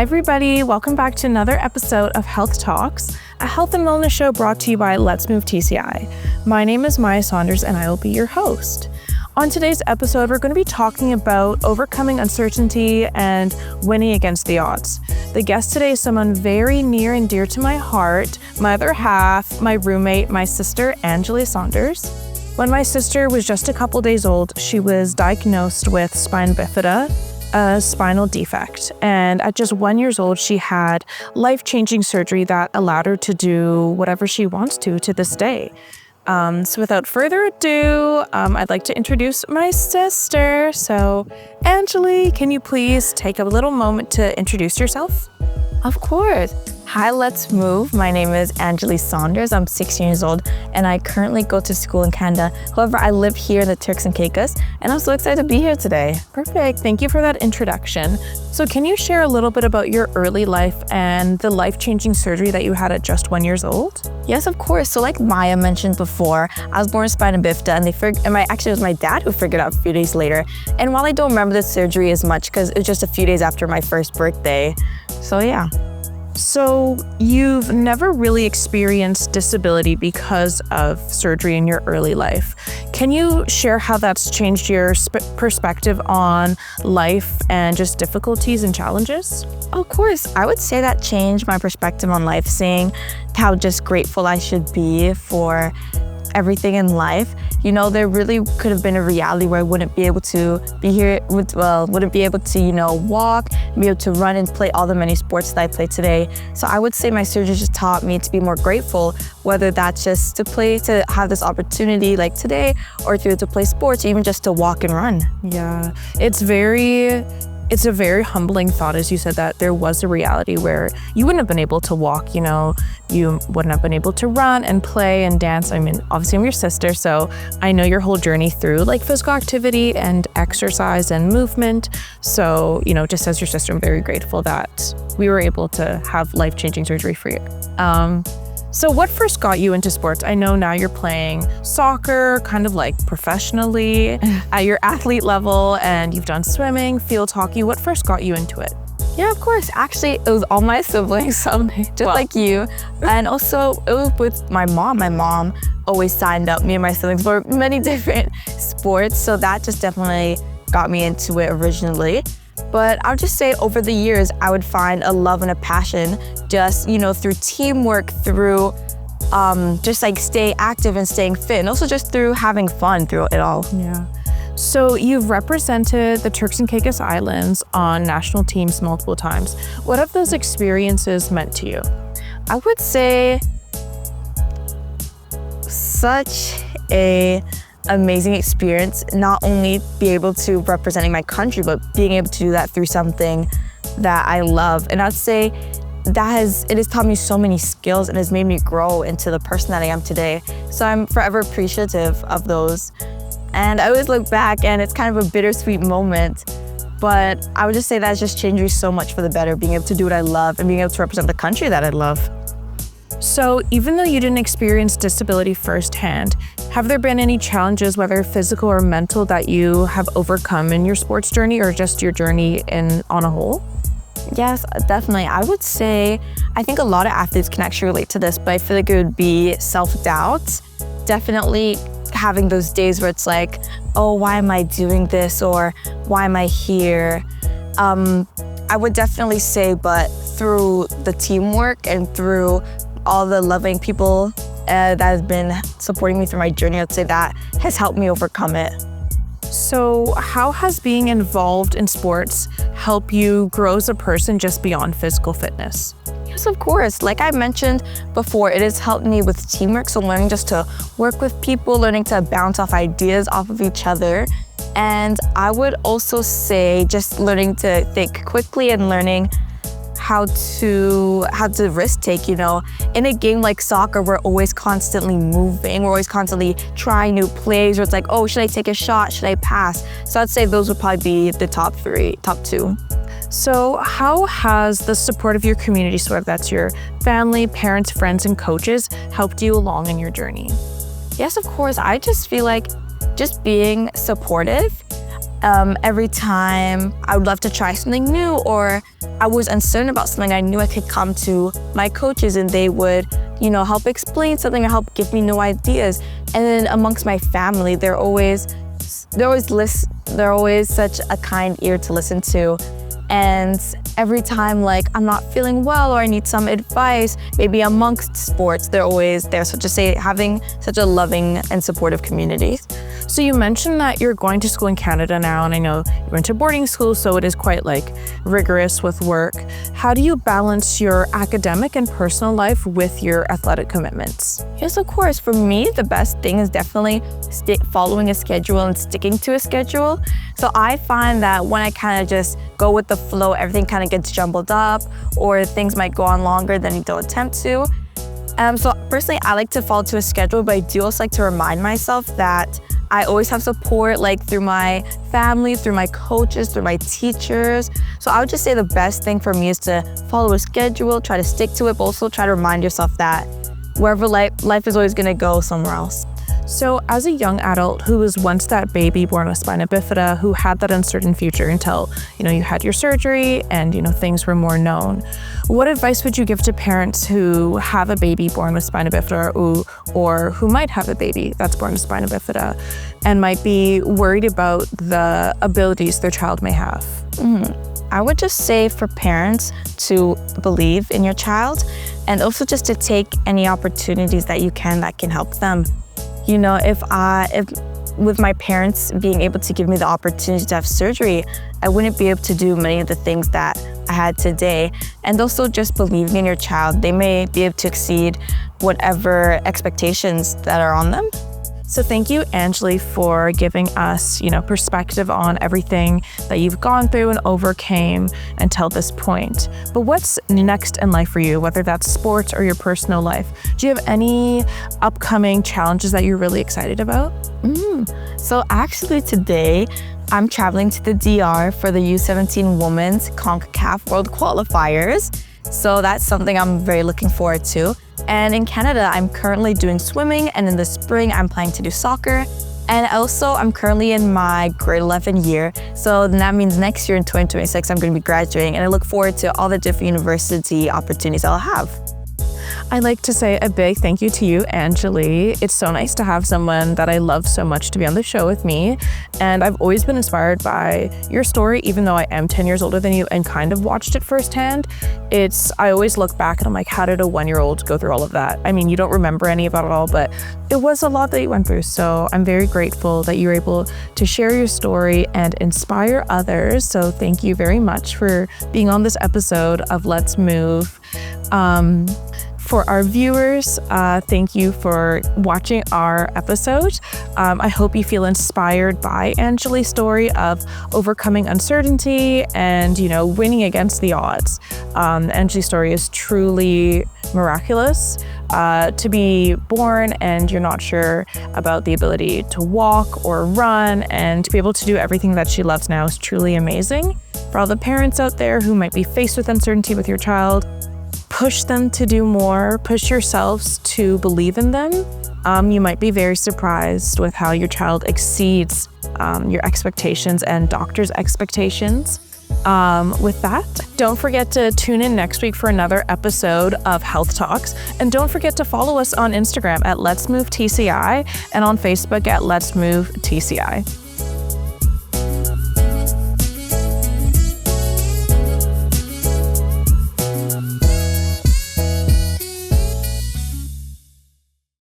Hi everybody, welcome back to another episode of Health Talks, a health and wellness show brought to you by Let's Move TCI. My name is Anjali Saunders and I will be your host. On today's episode, we're going to be talking about overcoming uncertainty and winning against the odds. The guest today is someone very near and dear to my heart, my other half, my roommate, my sister, Anjali Saunders. When my sister was just a couple days old, she was diagnosed with Spina Bifida, a spinal defect. And at just 1 year old, she had life-changing surgery that allowed her to do whatever she wants to this day. So without further ado, I'd like to introduce my sister. So Anjali, can you please take a little moment to introduce yourself? Of course. Hi, Let's Move. My name is Anjali Saunders. I'm 16 years old and I currently go to school in Canada. However, I live here in the Turks and Caicos and I'm so excited to be here today. Perfect. Thank you for that introduction. So can you share a little bit about your early life and the life-changing surgery that you had at just 1 year old? Yes, of course. So like Maya mentioned before, I was born with Spina Bifida and it was my dad who figured out a few days later. And while I don't remember the surgery as much because it was just a few days after my first birthday. So yeah. So you've never really experienced disability because of surgery in your early life. Can you share how that's changed your perspective on life and just difficulties and challenges? Of course, I would say that changed my perspective on life, seeing how just grateful I should be for everything in life. You know, there really could have been a reality where I wouldn't be able to be here, wouldn't be able to, walk, be able to run and play all the many sports that I play today. So I would say my surgery just taught me to be more grateful, whether that's just to have this opportunity like today, or to play sports, or even just to walk and run. Yeah, it's a very humbling thought, as you said, that there was a reality where you wouldn't have been able to walk, you wouldn't have been able to run and play and dance. I mean, obviously I'm your sister, so I know your whole journey through like physical activity and exercise and movement. So, just as your sister, I'm very grateful that we were able to have life-changing surgery for you. So what first got you into sports? I know now you're playing soccer, kind of like professionally at your athlete level, and you've done swimming, field hockey. What first got you into it? Yeah, of course. Actually, it was all my siblings, like you. And also, it was with my mom. My mom always signed up me and my siblings for many different sports. So that just definitely got me into it originally. But I would just say over the years, I would find a love and a passion just, through teamwork, through just like staying active and staying fit, and also just through having fun through it all. Yeah. So you've represented the Turks and Caicos Islands on national teams multiple times. What have those experiences meant to you? I would say such a amazing experience, not only be able to representing my country, but being able to do that through something that I love. And I'd say it has taught me so many skills and has made me grow into the person that I am today. So I'm forever appreciative of those. And I always look back and it's kind of a bittersweet moment, but I would just say that's just changed me so much for the better, being able to do what I love and being able to represent the country that I love. So even though you didn't experience disability firsthand, have there been any challenges, whether physical or mental, that you have overcome in your sports journey or just your journey on a whole? Yes, definitely. I would say, I think a lot of athletes can actually relate to this, but I feel like it would be self-doubt. Definitely having those days where it's like, oh, why am I doing this? Or why am I here? I would definitely say, but through the teamwork and through all the loving people that have been supporting me through my journey, I'd say that has helped me overcome it. So how has being involved in sports help you grow as a person just beyond physical fitness? Yes, of course. Like I mentioned before, it has helped me with teamwork. So learning just to work with people, learning to bounce off ideas off of each other. And I would also say just learning to think quickly and learning how to risk take, In a game like soccer, we're always constantly moving. We're always constantly trying new plays where it's like, oh, should I take a shot? Should I pass? So I'd say those would probably be the top two. So how has the support of your community, so whether that's your family, parents, friends, and coaches, helped you along in your journey? Yes, of course. I just feel like just being supportive Every time I would love to try something new, or I was uncertain about something, I knew I could come to my coaches and they would, help explain something or help give me new ideas. And then amongst my family, they're always such a kind ear to listen to. And every time I'm not feeling well or I need some advice, maybe amongst sports, they're always there. So just having such a loving and supportive community. So you mentioned that you're going to school in Canada now, and I know you went to boarding school, so it is quite rigorous with work. How do you balance your academic and personal life with your athletic commitments? Yes, of course. For me, the best thing is definitely following a schedule and sticking to a schedule. So I find that when I kind of just go with the flow, everything kind of gets jumbled up, or things might go on longer than you don't attempt to. So personally, I like to follow to a schedule, but I do also like to remind myself that I always have support through my family, through my coaches, through my teachers. So I would just say the best thing for me is to follow a schedule, try to stick to it, but also try to remind yourself that wherever life is always gonna go somewhere else. So as a young adult who was once that baby born with spina bifida, who had that uncertain future until, you had your surgery and, things were more known, what advice would you give to parents who have a baby born with spina bifida or who might have a baby that's born with spina bifida and might be worried about the abilities their child may have? I would just say for parents to believe in your child and also just to take any opportunities that can help them. If with my parents being able to give me the opportunity to have surgery, I wouldn't be able to do many of the things that I had today. And also just believing in your child, they may be able to exceed whatever expectations that are on them. So thank you, Anjali, for giving us, perspective on everything that you've gone through and overcame until this point. But what's next in life for you, whether that's sports or your personal life? Do you have any upcoming challenges that you're really excited about? So actually today, I'm traveling to the DR for the U17 Women's CONCACAF World Qualifiers. So that's something I'm very looking forward to. And in Canada, I'm currently doing swimming, and in the spring, I'm planning to do soccer. And also, I'm currently in my grade 11 year. So that means next year in 2026, I'm going to be graduating, and I look forward to all the different university opportunities I'll have. I'd like to say a big thank you to you, Anjali. It's so nice to have someone that I love so much to be on the show with me. And I've always been inspired by your story, even though I am 10 years older than you and kind of watched it firsthand. I always look back and I'm like, how did a 1-year-old go through all of that? I mean, you don't remember any of it all, but it was a lot that you went through. So I'm very grateful that you were able to share your story and inspire others. So thank you very much for being on this episode of Let's Move. For our viewers, thank you for watching our episode. I hope you feel inspired by Anjali's story of overcoming uncertainty and, winning against the odds. Anjali's story is truly miraculous. To be born and you're not sure about the ability to walk or run, and to be able to do everything that she loves now is truly amazing. For all the parents out there who might be faced with uncertainty with your child, push them to do more, push yourselves to believe in them. You might be very surprised with how your child exceeds your expectations and doctors' expectations. With that, don't forget to tune in next week for another episode of Health Talks. And don't forget to follow us on Instagram at Let's Move TCI and on Facebook at Let's Move TCI.